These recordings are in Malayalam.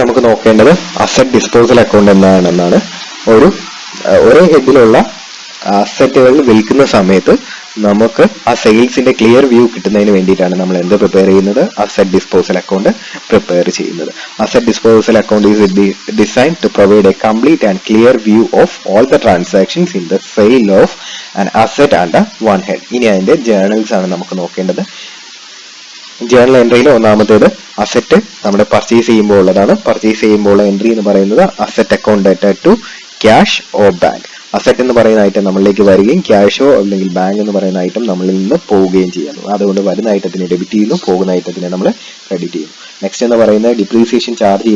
നമുക്ക് നോക്കേണ്ടത് അസറ്റ് ഡിസ്പോസൽ അക്കൗണ്ട് എന്താണെന്നാണ്. ഒരേ ഹെഡിലുള്ള അസറ്റുകൾ വിൽക്കുന്ന സമയത്ത് നമുക്ക് ആ സെയിൽസിന്റെ ക്ലിയർ വ്യൂ കിട്ടുന്നതിന് വേണ്ടിയിട്ടാണ് നമ്മൾ എന്ത് പ്രിപ്പയർ ചെയ്യുന്നത്, അസറ്റ് ഡിസ്പോസൽ അക്കൗണ്ട് പ്രിപ്പയർ ചെയ്യുന്നത്. Asset disposal account is designed to provide a complete and clear view of all the transactions in the sale of an asset under one head. ഇനി അതിന്റെ ജേർണൽസ് ആണ് നമുക്ക് നോക്കേണ്ടത്. ജേർണൽ എൻട്രിയിൽ ഒന്നാമത്തേത് അസറ്റ് നമ്മുടെ പർച്ചേസ് ചെയ്യുമ്പോൾ ഉള്ളതാണ്. പർച്ചേസ് ചെയ്യുമ്പോൾ എൻട്രി എന്ന് പറയുന്നത് asset account data to cash or bank. Asset എന്ന് പറയുന്ന ഐറ്റം നമ്മളിലേക്ക് വരികയും ക്യാഷോ അല്ലെങ്കിൽ ബാങ്ക് എന്ന് പറയുന്ന ഐറ്റം നമ്മളിൽ നിന്ന് പോവുകയും ചെയ്യുന്നു. അതുകൊണ്ട് വരുന്ന ഐറ്റത്തിനെ ഡെബിറ്റ് ചെയ്യുന്നു, പോകുന്ന ഐറ്റത്തിനെ നമ്മൾ ക്രെഡിറ്റ് ചെയ്യുന്നു. നെക്സ്റ്റ് എന്ന് പറയുന്നത് ഡിപ്രീസിയേഷൻ ചാർജ്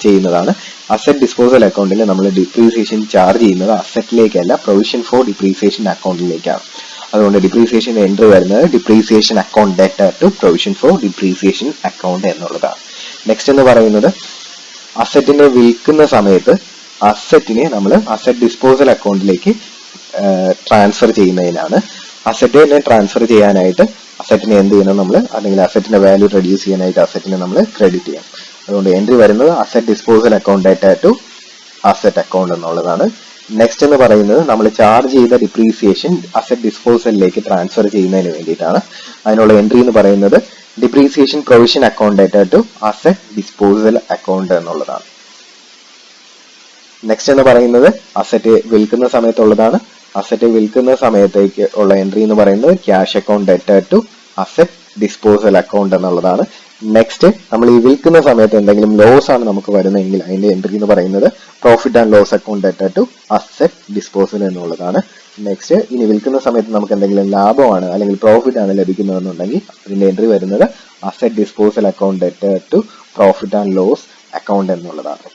ചെയ്യുന്നതാണ്. അസറ്റ് ഡിസ്പോസൽ അക്കൗണ്ടിൽ നമ്മൾ ഡിപ്രീസിയേഷൻ ചാർജ് ചെയ്യുന്നത് അസറ്റിലേക്കല്ല, പ്രൊവിഷൻ ഫോർ ഡിപ്രീസിയേഷൻ അക്കൗണ്ടിലേക്കാണ്. അതുകൊണ്ട് ഡിപ്രീസിയേഷൻ എൻട്രി വരുന്നത് depreciation account data to provision for depreciation account എന്നുള്ളതാണ്. നെക്സ്റ്റ് എന്ന് പറയുന്നത് അസറ്റിനെ വിൽക്കുന്ന സമയത്ത് അസറ്റിനെ നമ്മൾ അസറ്റ് ഡിസ്പോസൽ അക്കൗണ്ടിലേക്ക് ട്രാൻസ്ഫർ ചെയ്യുന്നതിനാണ്. അസറ്റിനെ ട്രാൻസ്ഫർ ചെയ്യാനായിട്ട് അസറ്റിനെ എന്ത് ചെയ്യണം നമ്മൾ, അല്ലെങ്കിൽ അസറ്റിന്റെ വാല്യൂ റെഡ്യൂസ് ചെയ്യാനായിട്ട് അസറ്റിനെ നമ്മൾ ക്രെഡിറ്റ് ചെയ്യണം. അതുകൊണ്ട് എൻട്രി വരുന്നത് asset disposal account data to asset account എന്നുള്ളതാണ്. നെക്സ്റ്റ് എന്ന് പറയുന്നത് നമ്മൾ ചാർജ് ചെയ്ത ഡിപ്രീസിയേഷൻ അസറ്റ് ഡിസ്പോസലിലേക്ക് ട്രാൻസ്ഫർ ചെയ്യുന്നതിന് വേണ്ടിയിട്ടാണ്. അതിനുള്ള എൻട്രി എന്ന് പറയുന്നത് depreciation provision account data to asset disposal account എന്നുള്ളതാണ്. നെക്സ്റ്റ് എന്ന് പറയുന്നത് അസറ്റ് വിൽക്കുന്ന സമയത്തുള്ളതാണ്. അസറ്റ് വിൽക്കുന്ന സമയത്തേക്ക് ഉള്ള എൻട്രി എന്ന് പറയുന്നത് cash account data to asset disposal account എന്നുള്ളതാണ്. നെക്സ്റ്റ് നമ്മൾ ഈ വിൽക്കുന്ന സമയത്ത് എന്തെങ്കിലും ലോസ് ആണ് നമുക്ക് വരുന്നതെങ്കിൽ അതിന്റെ എൻട്രി എന്ന് പറയുന്നത് profit and loss account data to asset disposal എന്നുള്ളതാണ്. നെക്സ്റ്റ് ഇനി വിൽക്കുന്ന സമയത്ത് നമുക്ക് എന്തെങ്കിലും ലാഭമാണ് അല്ലെങ്കിൽ പ്രോഫിറ്റ് ആണ് ലഭിക്കുന്നതെന്നുണ്ടെങ്കിൽ അതിന്റെ എൻട്രി വരുന്നത് asset disposal account data to profit and loss account എന്നുള്ളതാണ്.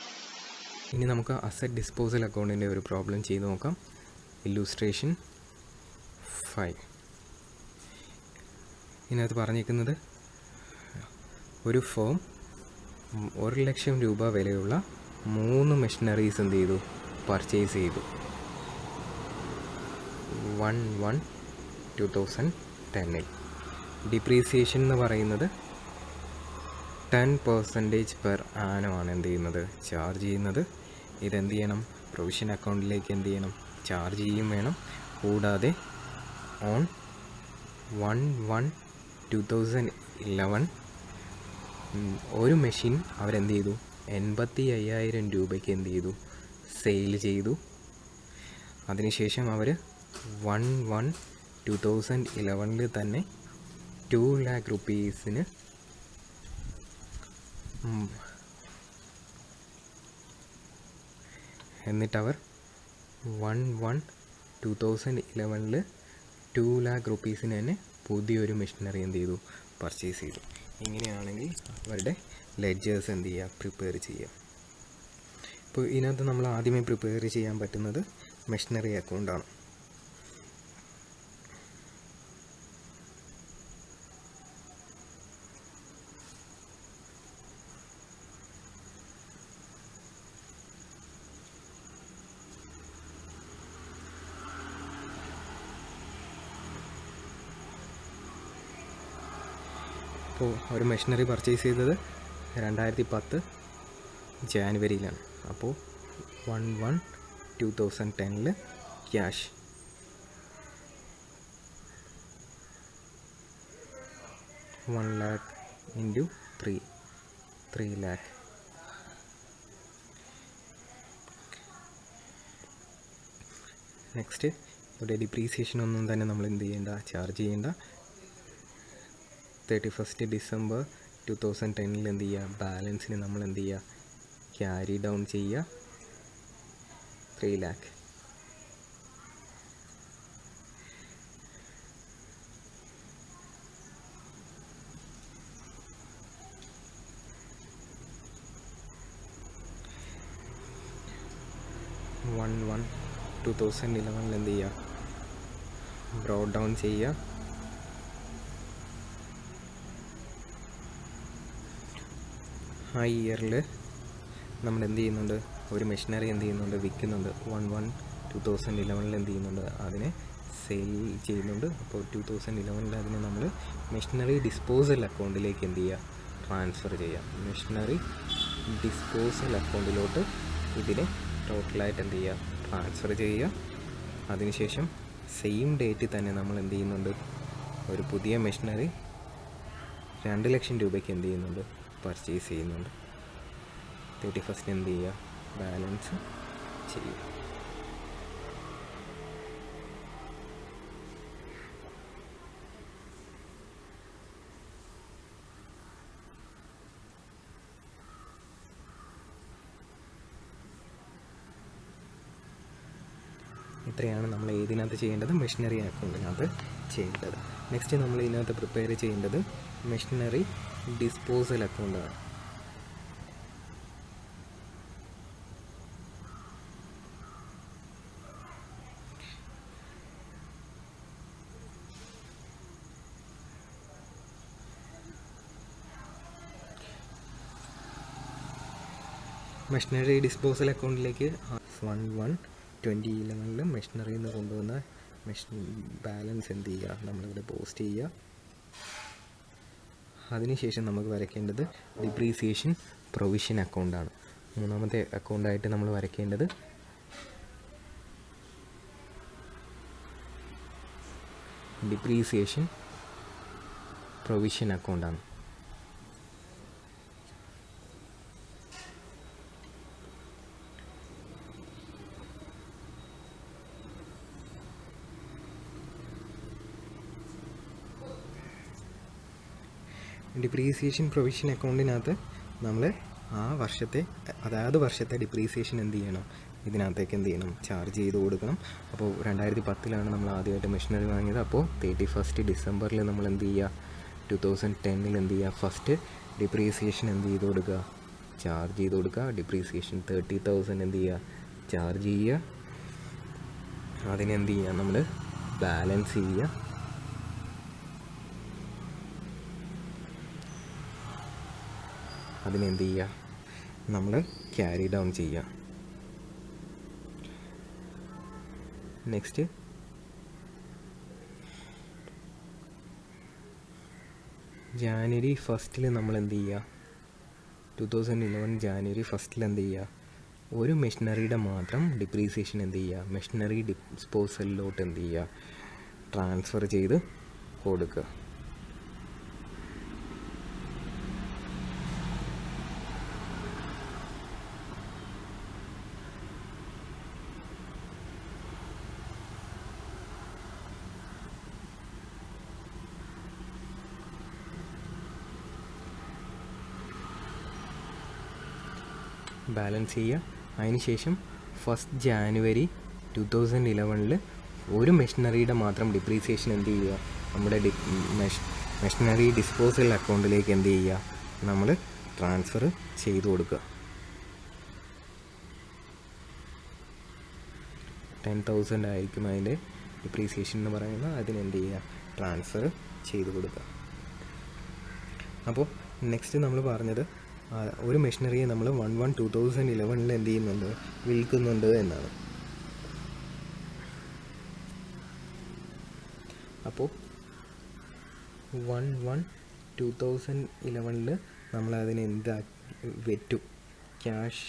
ഇനി നമുക്ക് അസറ്റ് ഡിസ്പോസൽ അക്കൗണ്ടിൻ്റെ ഒരു പ്രോബ്ലം ചെയ്ത് നോക്കാം. ഇല്ലുസ്ട്രേഷൻ 5. ഇതിനകത്ത് പറഞ്ഞിരിക്കുന്നത് ഒരു ഫേം 1,00,000 രൂപ വിലയുള്ള 3 മെഷീനറീസ് എന്ത് ചെയ്തു, പർച്ചേസ് ചെയ്തു. 1/1/2010. ഡിപ്രീസിയേഷൻ എന്ന് പറയുന്നത് 10% പെർ ആനുമാണ് എന്ത് ചെയ്യുന്നത്, ചാർജ് ചെയ്യുന്നത്. ഇതെന്ത് ചെയ്യണം, പ്രൊവിഷൻ അക്കൗണ്ടിലേക്ക് എന്ത് ചെയ്യണം, ചാർജ് ചെയ്യും വേണം. കൂടാതെ ഓൺ 1/1/2011 ഒരു മെഷീൻ അവരെന്ത് ചെയ്തു, 85,000 രൂപയ്ക്ക് എന്ത് ചെയ്തു, സെയിൽ ചെയ്തു. അതിനുശേഷം അവർ 1/1/2011 തന്നെ 2 lakh rupees എന്നിട്ടവർ 1/1/2011 2 lakh rupees തന്നെ പുതിയൊരു മെഷീനറി എന്ത് ചെയ്തു, പർച്ചേസ് ചെയ്തു. ഇങ്ങനെയാണെങ്കിൽ അവരുടെ ലെഡ്ജേഴ്സ് എന്ത് ചെയ്യുക, പ്രിപ്പയർ ചെയ്യുക. ഇപ്പോൾ ഇതിനകത്ത് നമ്മൾ ആദ്യമേ പ്രിപ്പയർ ചെയ്യാൻ പറ്റുന്നത് മെഷീനറി അക്കൗണ്ടാണ്. അപ്പോൾ ഒരു മെഷീനറി പർച്ചേസ് ചെയ്തത് 2010 ജാനുവരിയിലാണ്. അപ്പോൾ 1/1/2010 cash 1 lakh into 3 lakh. Next ഇവിടെ ഡിപ്രീസിയേഷൻ ഒന്നും തന്നെ നമ്മൾ എന്ത് ചെയ്യേണ്ട, ചാർജ് ചെയ്യേണ്ട. 31st December 2010 എന്ത് ചെയ്യുക, ബാലൻസിന് നമ്മൾ എന്ത് ചെയ്യുക, ക്യാരി ഡൗൺ ചെയ്യുക 3 lakh. വൺ 2011 എന്ത് ചെയ്യുക, ബ്രോഡ് ഡൗൺ ചെയ്യുക. ആ ഇയറിൽ നമ്മൾ എന്ത് ചെയ്യുന്നുണ്ട്, ഒരു മെഷീനറി എന്ത് ചെയ്യുന്നുണ്ട്, വിൽക്കുന്നുണ്ട്. 1/1/2011 എന്ത് ചെയ്യുന്നുണ്ട്, അതിനെ സെയിൽ ചെയ്യുന്നുണ്ട്. അപ്പോൾ 2011 അതിനെ നമ്മൾ മെഷീനറി ഡിസ്പോസൽ അക്കൗണ്ടിലേക്ക് എന്ത് ചെയ്യുക, ട്രാൻസ്ഫർ ചെയ്യാം. മെഷീനറി ഡിസ്പോസൽ അക്കൗണ്ടിലോട്ട് ഇതിനെ ടോട്ടലായിട്ട് എന്ത് ചെയ്യുക, ട്രാൻസ്ഫർ ചെയ്യുക. അതിനുശേഷം സെയിം ഡേറ്റ് തന്നെ നമ്മൾ എന്ത് ചെയ്യുന്നുണ്ട്, ഒരു പുതിയ മെഷീനറി 2 ലക്ഷം രൂപയ്ക്ക് എന്ത് ചെയ്യുന്നുണ്ട്, പർച്ചേസ് ചെയ്യുന്നുണ്ട്. 31st എന്ത് ചെയ്യുക, ബാലൻസ് ചെയ്യുക. ഇത്രയാണ് നമ്മൾ ഏതിനകത്ത് ചെയ്യേണ്ടത്, മെഷീനറി അക്കൗണ്ടിനകത്ത് ചെയ്യേണ്ടത്. നെക്സ്റ്റ് നമ്മൾ ഇതിനകത്ത് പ്രിപ്പയർ ചെയ്യേണ്ടത് മെഷീനറി ഡിസ്പോസൽ അക്കൗണ്ടാണ്. മെഷീനറി ഡിസ്പോസൽ അക്കൗണ്ടിലേക്ക് 1/1/2011 മെഷീനറിയിൽ നിന്ന് കൊണ്ടുവന്ന ബാലൻസ് എന്ത് ചെയ്യുക, നമ്മളിവിടെ പോസ്റ്റ് ചെയ്യുക. അതിനുശേഷം നമുക്ക് വരയ്ക്കേണ്ടത് ഡിപ്രീസിയേഷൻ പ്രൊവിഷൻ അക്കൗണ്ടാണ്. മൂന്നാമത്തെ അക്കൗണ്ടായിട്ട് നമ്മൾ വരയ്ക്കേണ്ടത് ഡിപ്രീസിയേഷൻ പ്രൊവിഷൻ അക്കൗണ്ടാണ്. ഡിപ്രീസിയേഷൻ പ്രൊവിഷൻ അക്കൗണ്ടിനകത്ത് നമ്മൾ അതാത് വർഷത്തെ ഡിപ്രീസിയേഷൻ എന്ത് ചെയ്യണം, ഇതിനകത്തേക്ക് എന്ത് ചെയ്യണം, ചാർജ് ചെയ്ത് കൊടുക്കണം. അപ്പോൾ 2010 നമ്മൾ ആദ്യമായിട്ട് മെഷീനറി വാങ്ങിയത്. അപ്പോൾ 31st ഡിസംബറിൽ നമ്മൾ എന്ത് ചെയ്യുക, 2010 എന്ത് ചെയ്യുക, ഫസ്റ്റ് ഡിപ്രീസിയേഷൻ എന്ത് ചെയ്ത് കൊടുക്കുക, ചാർജ് ചെയ്ത് കൊടുക്കുക. ഡിപ്രീസിയേഷൻ 30,000 എന്ത് ചെയ്യുക, ചാർജ് ചെയ്യുക. അതിനെന്ത് ചെയ്യുക, നമ്മൾ ബാലൻസ് ചെയ്യുക. അതിനെന്ത് ചെയ്യുക, നമ്മൾ ക്യാരി ഡൗൺ ചെയ്യുക. നെക്സ്റ്റ് ജാനുവരി 1 നമ്മൾ എന്ത് ചെയ്യുക, 2011 ജാനുവരി 1 എന്ത് ചെയ്യുക, ഒരു മെഷീനറിയുടെ മാത്രം ഡിപ്രീസിയേഷൻ എന്ത് ചെയ്യുക, മെഷീനറി ഡിസ്പോസലിലോട്ട് എന്ത് ചെയ്യുക, ട്രാൻസ്ഫർ ചെയ്ത് കൊടുക്കുക. ബാലൻസ് ചെയ്യുക. അതിനുശേഷം 1 ജാനുവരി 2011 ഒരു മെഷീനറിയുടെ മാത്രം ഡിപ്രീസിയേഷൻ എന്ത് ചെയ്യുക, നമ്മുടെ മെഷീനറി ഡിസ്പോസൽ അക്കൗണ്ടിലേക്ക് എന്ത് ചെയ്യുക, നമ്മൾ ട്രാൻസ്ഫർ ചെയ്ത് കൊടുക്കുക. 10,000 ആയിരിക്കും അതിൻ്റെ ഡിപ്രീസിയേഷൻ എന്ന് പറയുന്നത്. അതിനെന്ത് ചെയ്യുക, ട്രാൻസ്ഫർ ചെയ്ത് കൊടുക്കുക. അപ്പോൾ നെക്സ്റ്റ് നമ്മൾ പറഞ്ഞത് ഒരു മെഷീനറിയെ നമ്മൾ 1/1/2011 എന്ത് ചെയ്യുന്നുണ്ട്, വിൽക്കുന്നുണ്ട് എന്നാണ്. അപ്പോൾ 1/1/2011 നമ്മളതിന് വെറ്റു ക്യാഷ്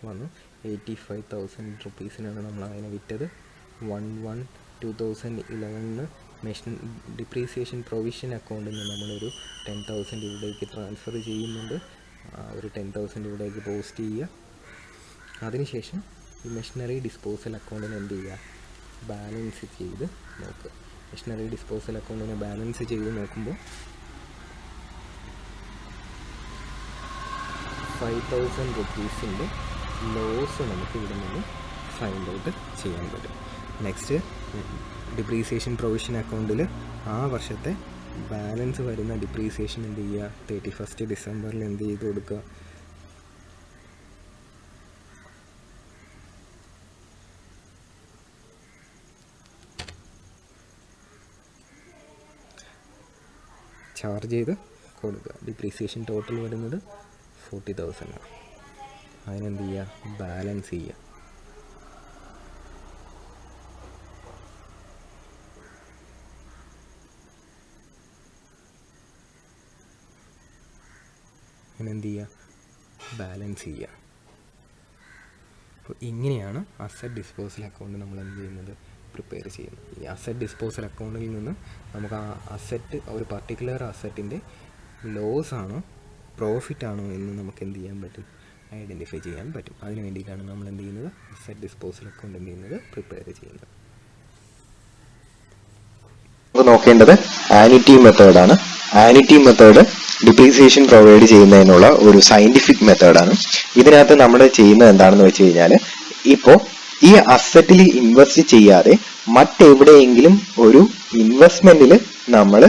വന്നു 85,000 റുപ്പീസിനാണ് നമ്മൾ അതിനെ വിറ്റത്. 1/1/2011 മെഷീൻ ഡിപ്രീസിയേഷൻ പ്രൊവിഷൻ അക്കൗണ്ടിൽ നിന്ന് നമ്മളൊരു 10,000 ഇവിടേക്ക് ട്രാൻസ്ഫർ ചെയ്യുന്നുണ്ട്. ഒരു 10,000 ഇവിടേക്ക് പോസ്റ്റ് ചെയ്യുക. അതിനുശേഷം ഈ മെഷീനറി ഡിസ്പോസൽ അക്കൗണ്ടിന് എന്ത് ചെയ്യുക, ബാലൻസ് ചെയ്ത് നോക്കുക. മെഷീനറി ഡിസ്പോസൽ അക്കൗണ്ടിനെ ബാലൻസ് ചെയ്ത് നോക്കുമ്പോൾ 5,000 റുപ്പീസിൻ്റെ ലോസ് നമുക്ക് ഇവിടെ നിന്ന് ഫൈൻഡ് ഔട്ട് ചെയ്യാൻ പറ്റും. നെക്സ്റ്റ് ഡിപ്രീസിയേഷൻ പ്രൊവിഷൻ അക്കൗണ്ടിൽ ആ വർഷത്തെ ബാലൻസ് വരുന്ന ഡിപ്രീസിയേഷൻ എന്ത് ചെയ്യുക, 31st ഡിസംബറിൽ എന്ത് ചെയ്ത് കൊടുക്കുക, ചാർജ് ചെയ്ത് കൊടുക്കുക. ഡിപ്രീസിയേഷൻ ടോട്ടൽ വരുന്നത് 40,000 ആണ്. അതിനെന്ത് ചെയ്യുക, ബാലൻസ് ചെയ്യുക. എന്ത് ചെയ്യുക, ബാലൻസ് ചെയ്യുക. അപ്പോൾ ഇങ്ങനെയാണ് അസറ്റ് ഡിസ്പോസൽ അക്കൗണ്ട് നമ്മൾ എന്ത് ചെയ്യുന്നത്, പ്രിപ്പയർ ചെയ്യുന്നത്. ഈ അസറ്റ് ഡിസ്പോസൽ അക്കൗണ്ടിൽ നിന്ന് നമുക്ക് ആ അസറ്റ്, ഒരു പർട്ടിക്കുലർ അസറ്റിൻ്റെ ലോസ് ആണോ പ്രോഫിറ്റ് ആണോ എന്ന് നമുക്ക് എന്ത് ചെയ്യാൻ പറ്റും, ഐഡൻറ്റിഫൈ ചെയ്യാൻ പറ്റും. അതിന് വേണ്ടിയിട്ടാണ് നമ്മൾ എന്ത് ചെയ്യുന്നത്, അസറ്റ് ഡിസ്പോസൽ അക്കൗണ്ട് എന്ത് ചെയ്യുന്നത്, പ്രിപ്പയർ ചെയ്യുന്നത്. നോക്കേണ്ടത് ആനുറ്റി മെത്തേഡാണ്. ആനുറ്റി മെത്തേഡ് ഡിപ്രീസിയേഷൻ പ്രൊവൈഡ് ചെയ്യുന്നതിനുള്ള ഒരു സയന്റിഫിക് മെത്തേഡാണ്. ഇതിനകത്ത് നമ്മൾ ചെയ്യുന്നത് എന്താണെന്ന് വെച്ച് കഴിഞ്ഞാൽ, ഇപ്പോൾ ഈ അസറ്റിൽ ഇൻവെസ്റ്റ് ചെയ്യാതെ മറ്റെവിടെയെങ്കിലും ഒരു ഇൻവെസ്റ്റ്മെന്റിൽ നമ്മൾ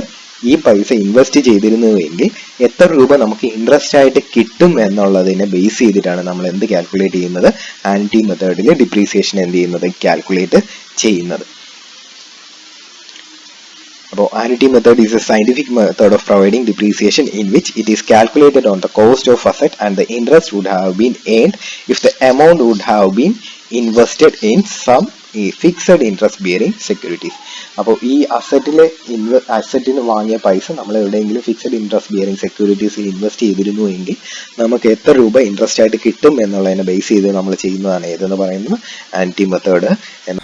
ഈ പൈസ ഇൻവെസ്റ്റ് ചെയ്തിരുന്നുവെങ്കിൽ എത്ര രൂപ നമുക്ക് ഇൻട്രസ്റ്റ് ആയിട്ട് കിട്ടും എന്നുള്ളതിനെ ബേസ് ചെയ്തിട്ടാണ് നമ്മൾ എന്ത് കാൽക്കുലേറ്റ് ചെയ്യുന്നത്, ആനുറ്റി മെത്തേഡിൽ ഡിപ്രീസിയേഷൻ എന്ത് ചെയ്യുന്നത്, കാൽക്കുലേറ്റ് ചെയ്യുന്നത്. അപ്പോൾ annuity method is a scientific method of providing depreciation in which it is calculated on the cost of asset and the interest would have been earned if the amount would have been invested in some fixed interest bearing securities. അപ്പോൾ ഈ അസറ്റിന് വാങ്ങിയ പൈസ നമ്മൾ എവിടെയെങ്കിലും ഫിക്സഡ് ഇൻട്രസ്റ്റ് ബിയറിംഗ് സെക്യൂരിറ്റീസിൽ ഇൻവെസ്റ്റ് ചെയ്തിരുന്നു എങ്കിൽ നമുക്ക് എത്ര രൂപ ഇൻട്രസ്റ്റ് ആയിട്ട് കിട്ടും എന്നുള്ളതിനെ ബേസ് ചെയ്ത് നമ്മൾ ചെയ്യുന്നതാണ് ഏതെന്ന് പറയുന്നത് ആന്റി മെത്തേഡ്.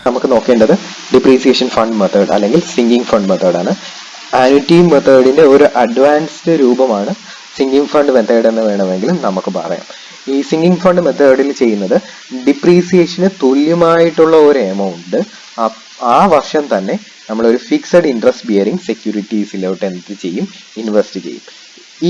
നമുക്ക് നോക്കേണ്ടത് ഡിപ്രീസിയേഷൻ ഫണ്ട് മെത്തേഡ് അല്ലെങ്കിൽ സിങ്കിങ് ഫണ്ട് മെത്തേഡാണ്. ആന്റി മെത്തേഡിന്റെ ഒരു അഡ്വാൻസ്ഡ് രൂപമാണ് സിങ്കിങ് ഫണ്ട് മെത്തേഡ് എന്ന് വേണമെങ്കിലും നമുക്ക് പറയാം. ഈ സിങ്കിങ് ഫണ്ട് മെത്തേഡിൽ ചെയ്യുന്നത് ഡിപ്രീസിയേഷന് തുല്യമായിട്ടുള്ള ഒരു എമൗണ്ട് ആ വർഷം തന്നെ നമ്മളൊരു ഫിക്സഡ് ഇൻട്രസ്റ്റ് ബിയറിംഗ് സെക്യൂരിറ്റീസിലോട്ട് എന്ത് ചെയ്യും, ഇൻവെസ്റ്റ് ചെയ്യും.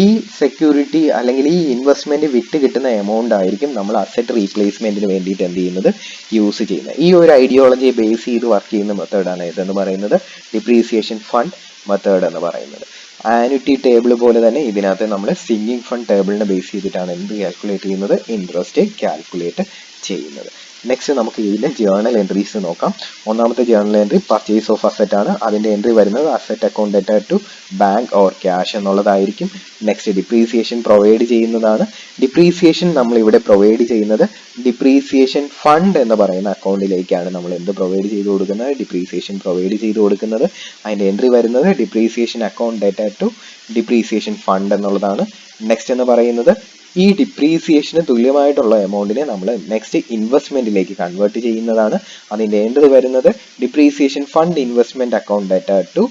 ഈ സെക്യൂരിറ്റി അല്ലെങ്കിൽ ഈ ഇൻവെസ്റ്റ്മെന്റ് വിറ്റ് കിട്ടുന്ന എമൗണ്ട് ആയിരിക്കും നമ്മൾ അസറ്റ് റീപ്ലേസ്മെന്റിന് വേണ്ടിയിട്ട് എന്ത് ചെയ്യുന്നത്, യൂസ് ചെയ്യുന്നത്. ഈ ഒരു ഐഡിയോളജിയെ ബേസ് ചെയ്ത് വർക്ക് ചെയ്യുന്ന മെത്തേഡാണ് ഇതെന്ന് പറയുന്നത് ഡിപ്രീസിയേഷൻ ഫണ്ട് മെത്തേഡ് എന്ന് പറയുന്നത്. ആനുറ്റി ടേബിൾ പോലെ തന്നെ ഇതിനകത്ത് നമ്മൾ സിങ്കിങ് ഫണ്ട് ടേബിളിനെ ബേസ് ചെയ്തിട്ടാണ് എന്ത് കാൽക്കുലേറ്റ് ചെയ്യുന്നത്, ഇൻട്രസ്റ്റ് കാൽക്കുലേറ്റ് ചെയ്യുന്നത്. നെക്സ്റ്റ് നമുക്ക് ഇതിന്റെ ജേർണൽ എൻട്രീസ് നോക്കാം. ഒന്നാമത്തെ journal entry purchase of asset ആണ്. അതിന്റെ എൻട്രി വരുന്നത് asset account ഡെറ്റ to bank or cash എന്നുള്ളതായിരിക്കും. നെക്സ്റ്റ് ഡിപ്രീസിയേഷൻ പ്രൊവൈഡ് ചെയ്യുന്നതാണ്. ഡിപ്രീസിയേഷൻ നമ്മൾ ഇവിടെ പ്രൊവൈഡ് ചെയ്യുന്നത് ഡിപ്രീസിയേഷൻ ഫണ്ട് എന്ന് പറയുന്ന അക്കൗണ്ടിലേക്കാണ് നമ്മൾ എന്ത് പ്രൊവൈഡ് ചെയ്ത് കൊടുക്കുന്നത്, ഡിപ്രീസിയേഷൻ പ്രൊവൈഡ് ചെയ്ത് കൊടുക്കുന്നത്. അതിന്റെ എൻട്രി വരുന്നത് depreciation account ഡെറ്റ to depreciation fund എന്നുള്ളതാണ്. നെക്സ്റ്റ് എന്ന് പറയുന്നത് ഈ ഡിപ്രീസിയേഷന് തുല്യമായിട്ടുള്ള എമൗണ്ടിനെ നമ്മൾ നെക്സ്റ്റ് ഇൻവെസ്റ്റ്മെന്റിലേക്ക് കൺവേർട്ട് ചെയ്യുന്നതാണ്. അതിന്റെ എൻട്രി വരുന്നത് depreciation fund investment account ഡെറ്റ to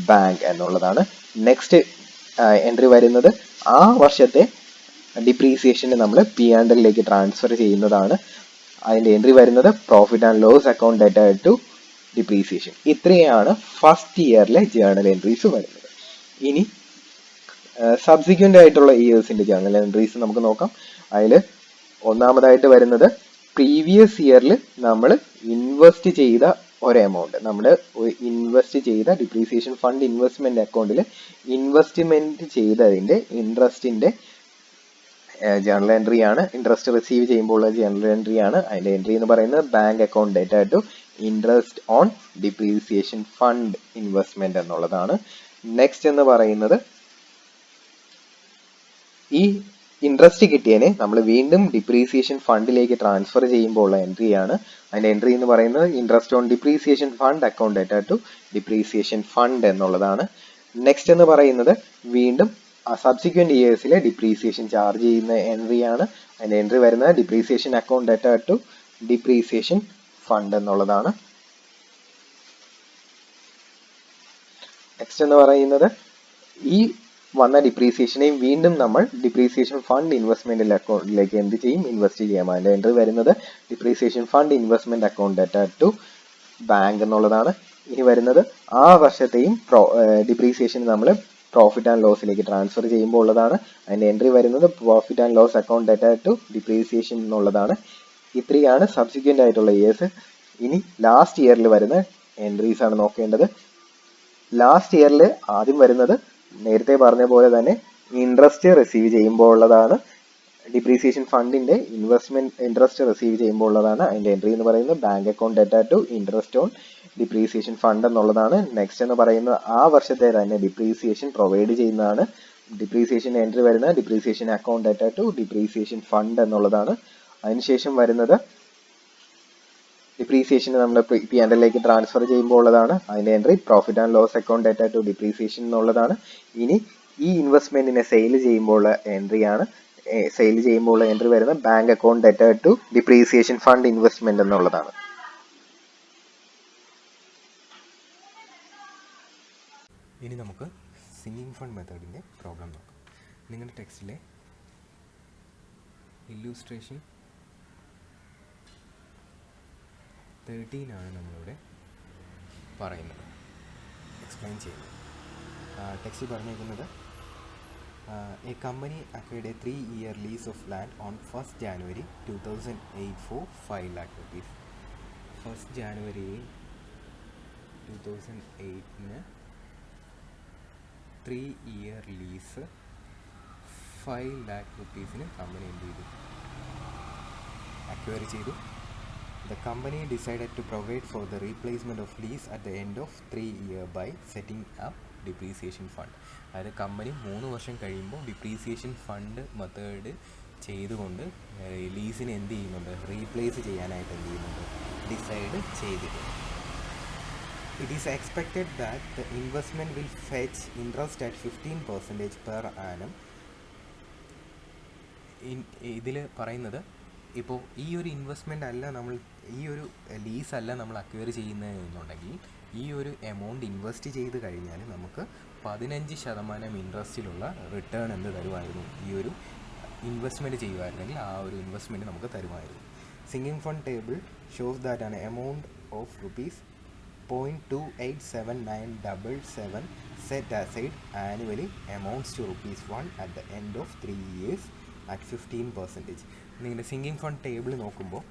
bank എന്നുള്ളതാണ്. നെക്സ്റ്റ് എൻട്രി വരുന്നത് ആ വർഷത്തെ ഡിപ്രീസിയേഷനെ നമ്മൾ P&L ട്രാൻസ്ഫർ ചെയ്യുന്നതാണ്. അതിന്റെ എൻട്രി വരുന്നത് profit and loss account ഡെറ്റ to depreciation. ഇത്രയാണ് ഫസ്റ്റ് ഇയറിലെ ജേർണൽ എൻട്രീസ് വരുന്നത്. ഇനി സബ്സിക്വന്റ് ആയിട്ടുള്ള ഇയേഴ്സിന്റെ ജേർണൽ എൻട്രീസ് നമുക്ക് നോക്കാം. അതിൽ ഒന്നാമതായിട്ട് വരുന്നത് പ്രീവിയസ് ഇയറിൽ നമ്മൾ ഇൻവെസ്റ്റ് ചെയ്ത ഒരു എമൗണ്ട്, നമ്മൾ ഇൻവെസ്റ്റ് ചെയ്ത ഡിപ്രീസിയേഷൻ ഫണ്ട് ഇൻവെസ്റ്റ്മെന്റ് അക്കൗണ്ടിൽ ഇൻവെസ്റ്റ്മെന്റ് ചെയ്തതിന്റെ ഇൻട്രസ്റ്റിന്റെ ജേർണൽ എൻട്രി ആണ്. ഇൻട്രസ്റ്റ് റിസീവ് ചെയ്യുമ്പോൾ ഉള്ള ജേർണൽ എൻട്രി ആണ്. അതിന്റെ എൻട്രി എന്ന് പറയുന്നത് bank account ഡെറ്റ to interest on depreciation fund investment എന്നുള്ളതാണ്. നെക്സ്റ്റ് എന്ന് പറയുന്നത് ഈ ഇൻട്രസ്റ്റ് കിട്ടിയതിനെ നമ്മൾ വീണ്ടും ഡിപ്രീസിയേഷൻ ഫണ്ടിലേക്ക് ട്രാൻസ്ഫർ ചെയ്യുമ്പോൾ ഉള്ള എൻട്രിയാണ്. അതിന്റെ എൻട്രി എന്ന് പറയുന്നത് interest on depreciation fund account ഡെറ്റ to depreciation fund എന്നുള്ളതാണ്. നെക്സ്റ്റ് എന്ന് പറയുന്നത് വീണ്ടും സബ്സിക്വന്റ് ഇയേഴ്സിലെ ഡിപ്രീസിയേഷൻ ചാർജ് ചെയ്യുന്ന എൻട്രിയാണ്. അതിന്റെ എൻട്രി വരുന്നത് depreciation account ഡെറ്റ to depreciation fund എന്നുള്ളതാണ്. നെക്സ്റ്റ് എന്ന് പറയുന്നത് ഈ വന്ന ഡിപ്രീസിയേഷനെയും വീണ്ടും നമ്മൾ ഡിപ്രീസിയേഷൻ ഫണ്ട് ഇൻവെസ്റ്റ്മെന്റ് അക്കൗണ്ടിലേക്ക് എന്ത് ചെയ്യും, ഇൻവെസ്റ്റ് ചെയ്യാം. അതിന്റെ എൻട്രി വരുന്നത് depreciation fund investment account ഡെറ്റ to bank എന്നുള്ളതാണ്. ഇനി വരുന്നത് ആ വർഷത്തെയും ഡിപ്രീസിയേഷൻ നമ്മൾ പ്രോഫിറ്റ് ആൻഡ് ലോസിലേക്ക് ട്രാൻസ്ഫർ ചെയ്യുമ്പോൾ ഉള്ളതാണ്. അതിന്റെ എൻട്രി വരുന്നത് profit and loss account ഡെറ്റ to depreciation എന്നുള്ളതാണ്. ഇത്രയാണ് സബ്സിക്വന്റ് ആയിട്ടുള്ള ഇയേഴ്സ്. ഇനി ലാസ്റ്റ് ഇയറിൽ വരുന്ന എൻട്രീസ് ആണ് നോക്കേണ്ടത്. ലാസ്റ്റ് ഇയറിൽ ആദ്യം വരുന്നത് നേരത്തെ പറഞ്ഞ പോലെ തന്നെ ഇൻട്രസ്റ്റ് റിസീവ് ചെയ്യുമ്പോൾ ഉള്ളതാണ്. ഡിപ്രീസിയേഷൻ ഫണ്ടിന്റെ ഇൻട്രസ്റ്റ് റിസീവ് ചെയ്യുമ്പോൾ ഉള്ളതാണ്. അതിന്റെ എൻട്രി എന്ന് പറയുന്നത് bank account ഡെറ്റ to interest on depreciation fund എന്നുള്ളതാണ്. നെക്സ്റ്റ് എന്ന് പറയുന്നത് ആ വർഷത്തെ തന്നെ ഡിപ്രീസിയേഷൻ പ്രൊവൈഡ് ചെയ്യുന്നതാണ്. ഡിപ്രീസിയേഷൻ എൻട്രി വരുന്നത് depreciation account ഡെറ്റ to depreciation fund എന്നുള്ളതാണ്. അതിനുശേഷം വരുന്നത് ഡിപ്രീസിയേഷൻ നമ്മൾ P&L ട്രാൻസ്ഫർ ചെയ്യുമ്പോൾ ഉള്ളതാണ്. അതിന്റെ entry profit and loss account ഡെറ്റ to depreciation എന്നുള്ളതാണ്. ഇനി ഈ ഇൻവെസ്റ്റ്മെന്റിനെ സെയിൽ ചെയ്യുമ്പോൾ ഉള്ള എൻട്രിയാണ് സെയിൽ ചെയ്യുമ്പോൾ ഉള്ള എൻട്രി വരുന്ന ബാങ്ക് അക്കൗണ്ട് ഡെറ്റഡ് ടു ഡിപ്രീസിയേഷൻ ഫണ്ട് ഇൻവെസ്റ്റ്മെന്റ് എന്നുള്ളതാണ്. ഇനി നമുക്ക് സിങ്കിങ് ഫണ്ട് മെത്തേഡിൻ്റെ പ്രോബ്ലം നോക്കാം. നിങ്ങളുടെ ടെക്സ്റ്റിലെ ഇല്ലൂസ്ട്രേഷൻ 13 ആണ് നമ്മളിവിടെ പറയുന്നത്, എക്സ്പ്ലെയിൻ ചെയ്യുന്നത്. ടെക്സ്റ്റിൽ പറഞ്ഞേക്കുന്നത് A company acquired A 3-year lease of land on 1st January 2008 for 5 lakh rupees. 1st January 2008 3-year lease 5 lakh rupeesന് കമ്പനി എന്ത് ചെയ്തു, അക്വയർ ചെയ്തു. The company decided to provide for the replacement of lease at the end of 3 years by setting up depreciation fund. അതായത് കമ്പനി 3 വർഷം കഴിയുമ്പോൾ ഡിപ്രീസിയേഷൻ ഫണ്ട് മെത്തേഡ് ചെയ്തുകൊണ്ട് ലീസിനെ എന്ത് ചെയ്യുന്നുണ്ട്, റീപ്ലേസ് ചെയ്യാനായിട്ട് എന്ത് ചെയ്യുന്നുണ്ട്, ഡിസൈഡ് ചെയ്തിട്ടുണ്ട്. It is expected that the investment will fetch interest at 15% per annum. ഇതിൽ പറയുന്നത് ഇപ്പോൾ ഈ ഒരു ഇൻവെസ്റ്റ്മെൻ്റ് അല്ല നമ്മൾ, ഈ ഒരു ലീസല്ല നമ്മൾ അക്വയർ ചെയ്യുന്നതെന്നുണ്ടെങ്കിൽ ഈ ഒരു എമൗണ്ട് ഇൻവെസ്റ്റ് ചെയ്ത് കഴിഞ്ഞാൽ നമുക്ക് 15% ഇൻട്രസ്റ്റിലുള്ള റിട്ടേൺ എന്ത് തരുമായിരുന്നു, ഈ ഒരു ഇൻവെസ്റ്റ്മെൻറ്റ് ചെയ്യുമായിരുന്നെങ്കിൽ ആ ഒരു ഇൻവെസ്റ്റ്മെൻറ്റ് നമുക്ക് തരുമായിരുന്നു. Sinking fund table shows that an amount of ₹0.287977 set aside annually amounts to ₹1 at the end of 3 years at 15%. നിങ്ങളുടെ സിങ്കിങ് ഫണ്ട് ടേബിൾ നോക്കുമ്പോൾ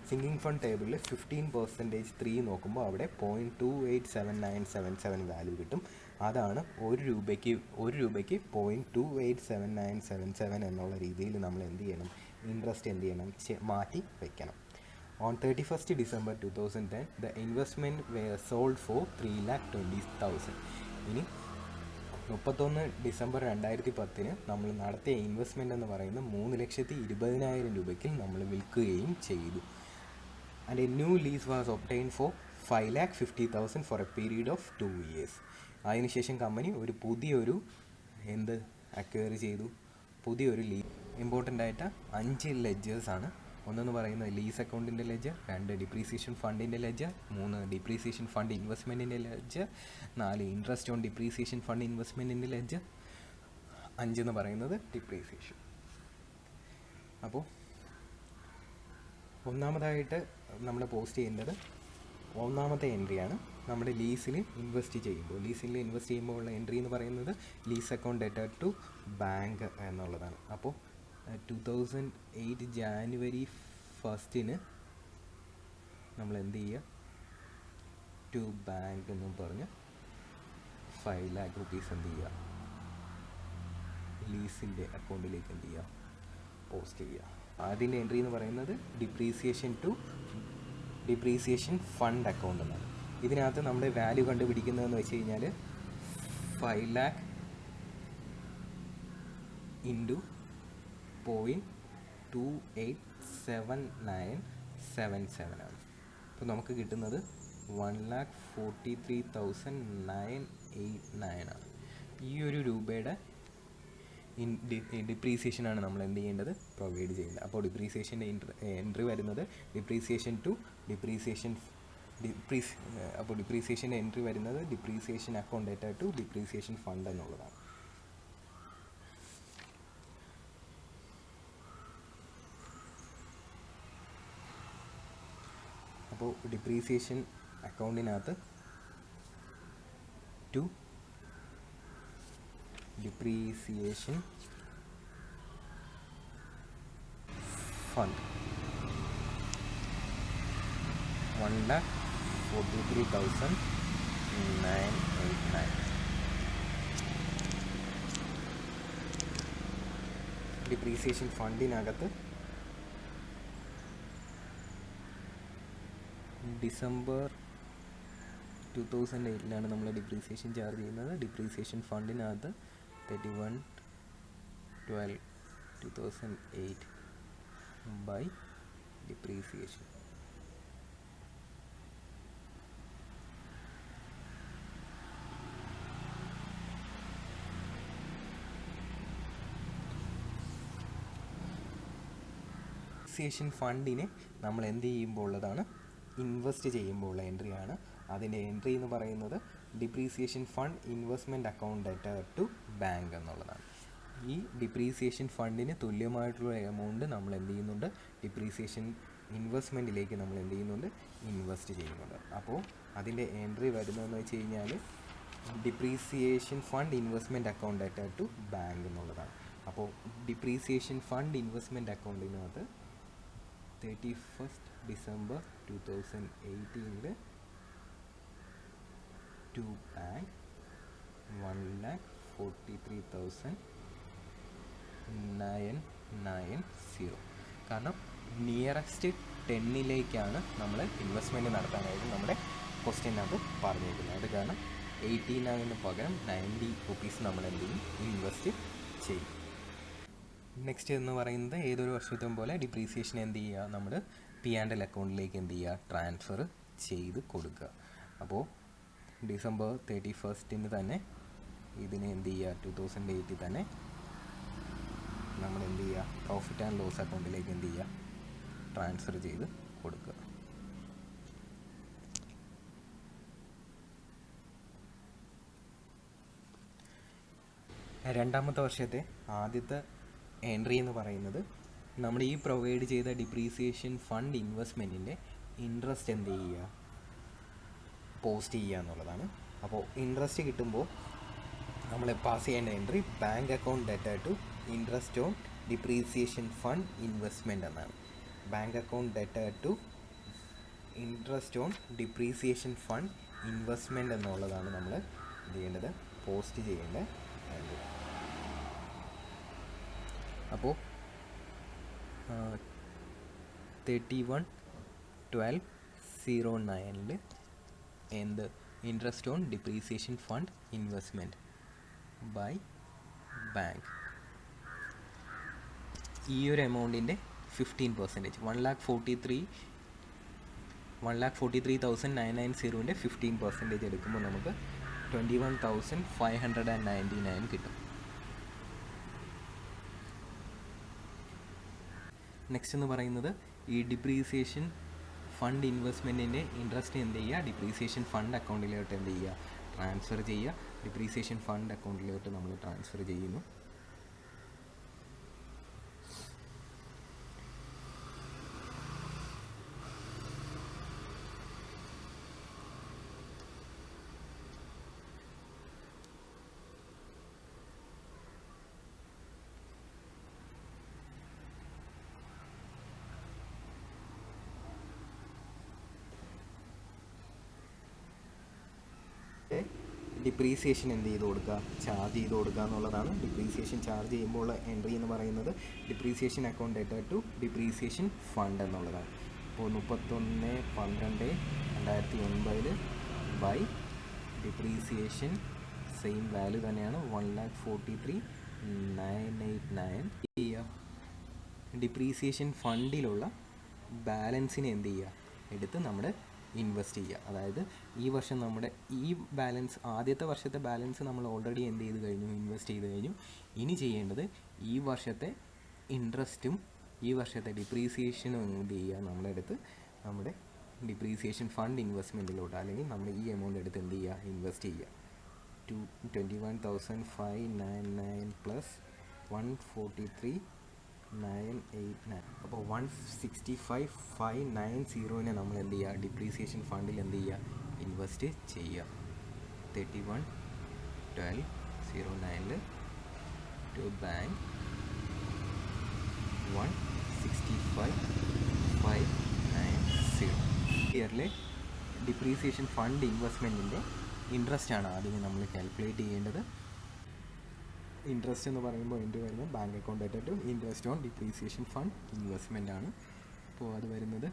സിങ്കിങ് ഫണ്ട് ടേബിളിൽ 15% 3 നോക്കുമ്പോൾ അവിടെ 0.287977 വാല്യൂ കിട്ടും. അതാണ് ഒരു രൂപയ്ക്ക് 0.287977 എന്നുള്ള രീതിയിൽ നമ്മൾ എന്ത് ചെയ്യണം, ഇൻട്രസ്റ്റ് എന്ത് ചെയ്യണം, മാറ്റി വയ്ക്കണം. On 31st December 2010, the investment were sold for 3,20,000. ഇനി 31 ഡിസംബർ 2010 നമ്മൾ നടത്തിയ ഇൻവെസ്റ്റ്മെൻ്റ് എന്ന് പറയുന്നത് 3,20,000 രൂപയ്ക്ക് നമ്മൾ വിൽക്കുകയും ചെയ്തു. And a new lease was obtain for 5,50,000 for a period of 2 years. അതിനുശേഷം കമ്പനി ഒരു പുതിയൊരു അക്വയർ ചെയ്തു, പുതിയൊരു ഇമ്പോർട്ടൻ്റ് ആയിട്ട് 5 ലെഡ്ജേഴ്സാണ്. ഒന്നെന്ന് പറയുന്നത് ലീസ് അക്കൗണ്ടിൻ്റെ ലെഡ്ജർ, 2 ഡിപ്രീസിയേഷൻ ഫണ്ടിൻ്റെ ലെഡ്ജർ, 3 ഡിപ്രീസിയേഷൻ ഫണ്ട് ഇൻവെസ്റ്റ്മെൻറ്റിൻ്റെ ledger, 4 interest on depreciation fund ഇൻവെസ്റ്റ്മെൻറ്റിൻ്റെ ലെഡ്ജർ, 5 എന്ന് പറയുന്നത് ഡിപ്രീസിയേഷൻ. അപ്പോൾ ഒന്നാമതായിട്ട് നമ്മൾ പോസ്റ്റ് ചെയ്യേണ്ടത് ഒന്നാമത്തെ എൻട്രിയാണ് നമ്മുടെ ലീസിൽ ഇൻവെസ്റ്റ് ചെയ്യുമ്പോൾ ഉള്ള എൻട്രി എന്ന് പറയുന്നത് ലീസ് അക്കൗണ്ട് ഡെറ്റഡ് ടു ബാങ്ക് എന്നുള്ളതാണ്. അപ്പോൾ 2008 ജാനുവരി 1 നമ്മൾ എന്ത് ചെയ്യുക, ടു ബാങ്ക് എന്നും പറഞ്ഞ് 5 lakh rupees എന്ത് ചെയ്യുക, ലീസിൻ്റെ അക്കൗണ്ടിലേക്ക് എന്ത് ചെയ്യുക, പോസ്റ്റ് ചെയ്യുക. അതിൻ്റെ എൻട്രി എന്ന് പറയുന്നത് ഡിപ്രീസിയേഷൻ ഫണ്ട് അക്കൗണ്ട് എന്നാണ്. ഇതിനകത്ത് നമ്മുടെ വാല്യൂ കണ്ടുപിടിക്കുന്നതെന്ന് വെച്ച് കഴിഞ്ഞാൽ 5 lakh ഇൻറ്റു 0.287977 ആണ്. അപ്പോൾ നമുക്ക് കിട്ടുന്നത് 1,43,989 ആണ്. ഈ ഒരു രൂപയുടെ ഡിപ്രീസിയേഷനാണ് നമ്മൾ എന്ത് ചെയ്യേണ്ടത്, പ്രൊവൈഡ് ചെയ്യുന്നത്. അപ്പോൾ ഡിപ്രീസിയേഷൻ്റെ എൻട്രി വരുന്നത് അപ്പോൾ ഡിപ്രീസിയേഷൻ്റെ എൻട്രി വരുന്നത് depreciation account data to depreciation fund എന്നുള്ളതാണ്. അപ്പോൾ ഡിപ്രീസിയേഷൻ അക്കൗണ്ടിനകത്ത് ടു ഡിപ്രീസിയേഷൻ ഫണ്ട് 1,43,989. ഡിപ്രീസിയേഷൻ ഫണ്ടിനകത്ത് ഡിസംബർ 2008 നമ്മൾ ഡിപ്രീസിയേഷൻ ചാർജ് ചെയ്യുന്നത്. ഡിപ്രീസിയേഷൻ ഫണ്ടിനകത്ത് 31/12/2008 ബൈ ഡിപ്രീസിയേഷൻ. ഡിപ്രീസിയേഷൻ ഫണ്ടിനെ നമ്മൾ എന്ത് ചെയ്യുമ്പോൾ ഉള്ളതാണ്, ഇൻവെസ്റ്റ് ചെയ്യുമ്പോൾ ഉള്ള എൻട്രിയാണ്. അതിൻ്റെ എൻട്രി എന്ന് പറയുന്നത് depreciation fund investment account debtor to bank എന്നുള്ളതാണ്. ഈ ഡിപ്രീസിയേഷൻ ഫണ്ടിന് തുല്യമായിട്ടുള്ള എമൗണ്ട് നമ്മൾ എന്ത് ചെയ്യുന്നുണ്ട്, ഡിപ്രീസിയേഷൻ ഇൻവെസ്റ്റ്മെൻറ്റിലേക്ക് നമ്മൾ എന്ത് ചെയ്യുന്നുണ്ട്, ഇൻവെസ്റ്റ് ചെയ്യുന്നുണ്ട്. അപ്പോൾ അതിൻ്റെ എൻട്രി വരുന്നതെന്ന് വെച്ച് കഴിഞ്ഞാൽ depreciation fund investment account debtor to bank എന്നുള്ളതാണ്. അപ്പോൾ ഡിപ്രീസിയേഷൻ ഫണ്ട് ഇൻവെസ്റ്റ്മെൻറ്റ് അക്കൗണ്ടിനകത്ത് 31st December 2018 ടു ബാങ്ക് 1,43,990. കാരണം നിയറസ്റ്റ് 10ലേക്കാണ് നമ്മൾ ഇൻവെസ്റ്റ്മെൻറ്റ് നടത്താനായിട്ട് നമ്മുടെ ക്വസ്റ്റ്യനകത്ത് പറഞ്ഞിരിക്കുന്നത്. അത് കാരണം 89 പകരം 90 റുപ്പീസ് നമ്മൾ എന്ത് ചെയ്യും, ഇൻവെസ്റ്റ് ചെയ്യും. നെക്സ്റ്റ് എന്ന് പറയുന്നത് ഏതൊരു വർഷത്തും പോലെ ഡിപ്രീസിയേഷൻ എന്ത് ചെയ്യുക, നമ്മൾ P&L അക്കൗണ്ടിലേക്ക് എന്ത് ചെയ്യുക, ട്രാൻസ്ഫർ ചെയ്ത് കൊടുക്കുക. അപ്പോൾ December 31st തന്നെ ഇതിനെ എന്ത് ചെയ്യുക, 2008 തന്നെ നമ്മൾ എന്ത് ചെയ്യുക, പ്രോഫിറ്റ് ആൻഡ് ലോസ് അക്കൗണ്ടിലേക്ക് എന്ത് ചെയ്യുക, ട്രാൻസ്ഫർ ചെയ്ത് കൊടുക്കുക. രണ്ടാമത്തെ വർഷത്തെ ആദ്യത്തെ എൻട്രി എന്ന് പറയുന്നത് നമ്മൾ ഈ പ്രൊവൈഡ് ചെയ്ത ഡിപ്രീസിയേഷൻ ഫണ്ട് ഇൻവെസ്റ്റ്മെൻറ്റിൻ്റെ ഇൻട്രസ്റ്റ് എന്ത് ചെയ്യുക, പോസ്റ്റ് ചെയ്യുക എന്നുള്ളതാണ്. അപ്പോൾ ഇൻട്രസ്റ്റ് കിട്ടുമ്പോൾ നമ്മൾ പാസ് ചെയ്യേണ്ട entry bank account debtor to interest on depreciation fund investment എന്നാണ്. Bank account debtor to interest on depreciation fund investment എന്നുള്ളതാണ് നമ്മൾ എന്ത് ചെയ്യേണ്ടത്, പോസ്റ്റ് ചെയ്യേണ്ട എൻട്രി. അപ്പോൾ 31/12/09 എന്ത്, interest on depreciation fund investment by bank, ഈ ഒരു എമൗണ്ടിൻ്റെ 15%, 1,43,990 15% എടുക്കുമ്പോൾ നമുക്ക് 21,599 കിട്ടും. നെക്സ്റ്റ് എന്ന് പറയുന്നത് ഈ ഡിപ്രീസിയേഷൻ ഫണ്ട് ഇൻവെസ്റ്റ്മെൻറ്റിൻ്റെ ഇൻട്രസ്റ്റ് എന്ത് ചെയ്യുക, ഡിപ്രീസിയേഷൻ ഫണ്ട് അക്കൗണ്ടിലോട്ട് എന്ത് ചെയ്യുക, ട്രാൻസ്ഫർ ചെയ്യുക. ഡിപ്രീസിയേഷൻ ഫണ്ട് അക്കൗണ്ടിലോട്ട് നമ്മൾ ട്രാൻസ്ഫർ ചെയ്യുന്നു. ഡിപ്രീസിയേഷൻ എന്ത് ചെയ്ത് കൊടുക്കുക, ചാർജ് ചെയ്ത് കൊടുക്കുക എന്നുള്ളതാണ്. ഡിപ്രീസിയേഷൻ ചാർജ് ചെയ്യുമ്പോൾ ഉള്ള എൻട്രി എന്ന് പറയുന്നത് depreciation account debtor to depreciation fund എന്നുള്ളതാണ്. ഇപ്പോൾ 31/12/2009 ബൈ ഡിപ്രീസിയേഷൻ സെയിം വാല്യൂ തന്നെയാണ് 1,43,989 ചെയ്യുക. ഡിപ്രീസിയേഷൻ ഫണ്ടിലുള്ള ബാലൻസിനെ എന്ത് ചെയ്യുക, എടുത്ത് നമ്മുടെ ഇൻവെസ്റ്റ് ചെയ്യുക. അതായത് ഈ വർഷം നമ്മുടെ ഈ ബാലൻസ്, ആദ്യത്തെ വർഷത്തെ ബാലൻസ് നമ്മൾ ഓൾറെഡി എന്ത് ചെയ്ത് കഴിഞ്ഞു, ഇൻവെസ്റ്റ് ചെയ്ത് കഴിഞ്ഞു. ഇനി ചെയ്യേണ്ടത് ഈ വർഷത്തെ ഇൻട്രസ്റ്റും ഈ വർഷത്തെ ഡിപ്രീസിയേഷനും എന്ത് ചെയ്യുക, നമ്മളെടുത്ത് നമ്മുടെ ഡിപ്രീസിയേഷൻ ഫണ്ട് ഇൻവെസ്റ്റ്മെൻറ്റിലോട്ട്, അല്ലെങ്കിൽ നമ്മൾ ഈ എമൗണ്ട് എടുത്ത് എന്ത് ചെയ്യുക, ഇൻവെസ്റ്റ് ചെയ്യുക. 21,599 പ്ലസ് 143,989, അപ്പോൾ 165,590 നമ്മൾ എന്ത് ചെയ്യുക, ഡിപ്രീസിയേഷൻ ഫണ്ടിൽ എന്ത് ചെയ്യുക, ഇൻവെസ്റ്റ് ചെയ്യുക. 31/12/09 ടു ബാങ്ക് 165,590. ഇയറിലെ ഡിപ്രീസിയേഷൻ ഫണ്ട് ഇൻവെസ്റ്റ്മെൻറ്റിൻ്റെ ഇൻട്രസ്റ്റാണ് ആദ്യമേ നമ്മൾ കാൽക്കുലേറ്റ് ചെയ്യേണ്ടത്. ഇൻട്രസ്റ്റ് എന്ന് പറയുമ്പോൾ എൻ്റെ വരുന്നത് bank account debtor to interest on depreciation fund investment ആണ്. അപ്പോൾ അത് വരുന്നത്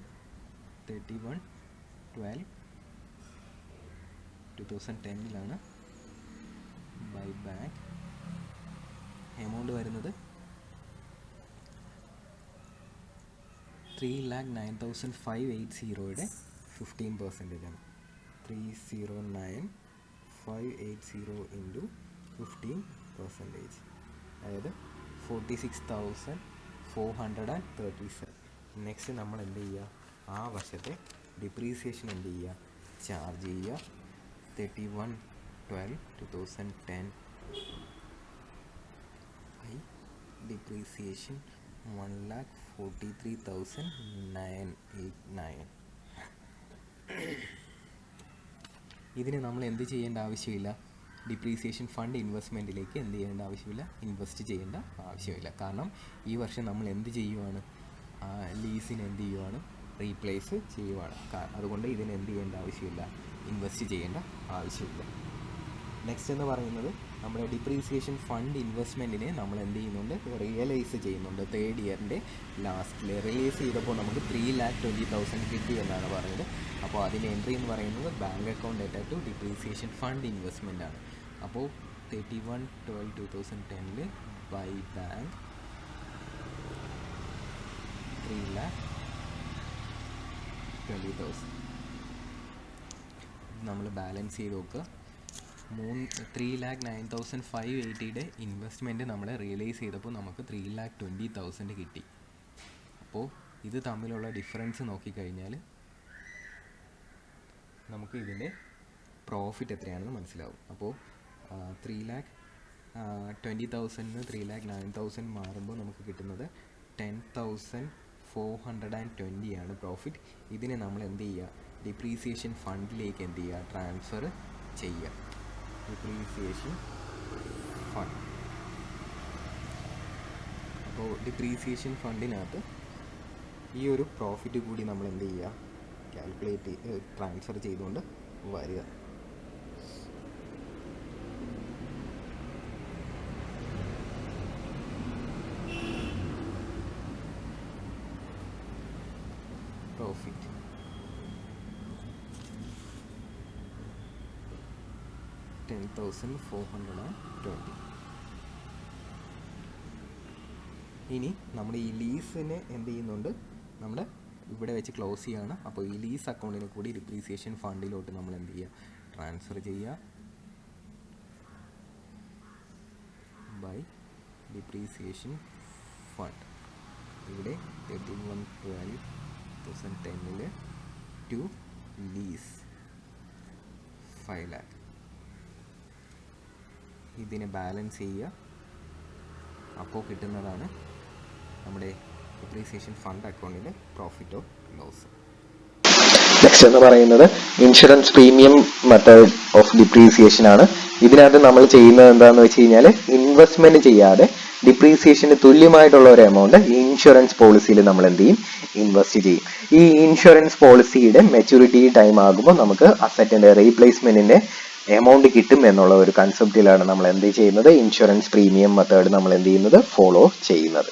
31/12/2010 ബൈ ബാങ്ക്. എമൗണ്ട് വരുന്നത് 3,09,580 15% ആണ്. 309,580 ഇൻറ്റു 15%, അതായത് 46,437. നെക്സ്റ്റ് നമ്മൾ എന്ത് ചെയ്യുക, ആ വർഷത്തെ ഡിപ്രീസിയേഷൻ എന്ത് ചെയ്യുക, ചാർജ് ചെയ്യുക. 31/12/2010 ഡിപ്രീസിയേഷൻ 1,43,989. ഇതിന് നമ്മൾ എന്ത് ചെയ്യേണ്ട ആവശ്യമില്ല, ഡിപ്രീസിയേഷൻ ഫണ്ട് ഇൻവെസ്റ്റ്മെൻറ്റിലേക്ക് എന്ത് ചെയ്യേണ്ട ആവശ്യമില്ല, ഇൻവെസ്റ്റ് ചെയ്യേണ്ട ആവശ്യമില്ല. കാരണം ഈ വർഷം നമ്മൾ എന്ത് ചെയ്യുവാണ്, ലീസിന് എന്ത് ചെയ്യുവാണ്, റീപ്ലേസ് ചെയ്യുവാണ്. അതുകൊണ്ട് ഇതിന് എന്ത് ചെയ്യേണ്ട ആവശ്യമില്ല, ഇൻവെസ്റ്റ് ചെയ്യേണ്ട ആവശ്യമില്ല. നെക്സ്റ്റ് എന്ന് പറയുന്നത് നമ്മുടെ ഡിപ്രീസിയേഷൻ ഫണ്ട് ഇൻവെസ്റ്റ്മെൻറ്റിനെ നമ്മൾ എന്ത് ചെയ്യുന്നുണ്ട്, റിയലൈസ് ചെയ്യുന്നുണ്ട്. തേർഡ് ഇയറിൻ്റെ ലാസ്റ്റിൽ റിലീസ് ചെയ്തപ്പോൾ നമുക്ക് 3,20,000 കിട്ടി എന്നാണ് പറയുന്നത്. അപ്പോൾ അതിൻ്റെ എൻട്രി എന്ന് പറയുന്നത് bank account data to depreciation fund investment ആണ്. അപ്പോൾ 31/12/2010 ബൈ ബാങ്ക് 3,20,000 നമ്മൾ ബാലൻസ് ചെയ്ത് നോക്കുക. 3,09,580 ഇൻവെസ്റ്റ്മെൻറ്റ് നമ്മൾ റിയലൈസ് ചെയ്തപ്പോൾ നമുക്ക് 3,20,000 കിട്ടി. അപ്പോൾ ഇത് തമ്മിലുള്ള ഡിഫറൻസ് നോക്കിക്കഴിഞ്ഞാൽ നമുക്ക് ഇതിൻ്റെ പ്രോഫിറ്റ് എത്രയാണെന്ന് മനസ്സിലാവും. അപ്പോൾ 3,20,000 3,09,000 മാറുമ്പോൾ നമുക്ക് കിട്ടുന്നത് 10,420 ആണ് പ്രോഫിറ്റ്. ഇതിനെ നമ്മൾ എന്ത് ചെയ്യുക, ഡിപ്രീസിയേഷൻ ഫണ്ടിലേക്ക് എന്ത് ചെയ്യുക, ട്രാൻസ്ഫർ ചെയ്യുക. Depreciation fund. അപ്പോൾ ഡിപ്രീസിയേഷൻ ഫണ്ടിനകത്ത് ഈ ഒരു പ്രോഫിറ്റ് കൂടി നമ്മൾ എന്ത് ചെയ്യുക, കാൽക്കുലേറ്റ് ട്രാൻസ്ഫർ ചെയ്തുകൊണ്ട് വരിക. പ്രോഫിറ്റ് $10,420. ഇനി നമ്മൾ ഈ ലീസിനെ എന്ത് ചെയ്യുന്നുണ്ട്, നമ്മൾ ഇവിടെ വെച്ച് ക്ലോസ് ചെയ്യുകയാണ്. അപ്പോൾ ഈ ലീസ് അക്കൗണ്ടിനെ കൂടി ഡിപ്രീസിയേഷൻ ഫണ്ടിലോട്ട് നമ്മൾ എന്ത് ചെയ്യുക, ട്രാൻസ്ഫർ ചെയ്യുക. By depreciation fund. ഇവിടെ 31/12/2010 ടു ലീസ് 5 lakh. ഇതിനെ ബാലൻസ് ചെയ്യുക. അപ്പോൾ കിട്ടുന്നതാണ് നമ്മുടെ ഡിപ്രീസിയേഷൻ ഫണ്ട് അക്കൗണ്ടിൻ്റെ പ്രോഫിറ്റ് ഓഫ് ലോസ്. നെക്സ്റ്റ് എന്ന് പറയുന്നത് insurance premium method of depreciation ആണ്. ഇതിനകത്ത് നമ്മൾ ചെയ്യുന്നത് എന്താണെന്ന് വെച്ച് കഴിഞ്ഞാൽ, ഇൻവെസ്റ്റ്മെന്റ് ചെയ്യാതെ ഡിപ്രീസിയേഷന് തുല്യമായിട്ടുള്ള ഒരു എമൗണ്ട് ഇൻഷുറൻസ് പോളിസിയിൽ നമ്മൾ എന്ത് ചെയ്യും, ഇൻവെസ്റ്റ് ചെയ്യും. ഈ ഇൻഷുറൻസ് പോളിസിയുടെ മെച്യൂരിറ്റി ടൈം ആകുമ്പോൾ നമുക്ക് അസറ്റിന്റെ റീപ്ലേസ്മെന്റിന്റെ എമൗണ്ട് കിട്ടും എന്നുള്ള ഒരു കൺസെപ്റ്റിലാണ് നമ്മൾ എന്ത് ചെയ്യുന്നത്, ഇൻഷുറൻസ് പ്രീമിയം മെത്തേഡ് നമ്മൾ എന്ത് ചെയ്യുന്നത്, ഫോളോ ചെയ്യുന്നത്.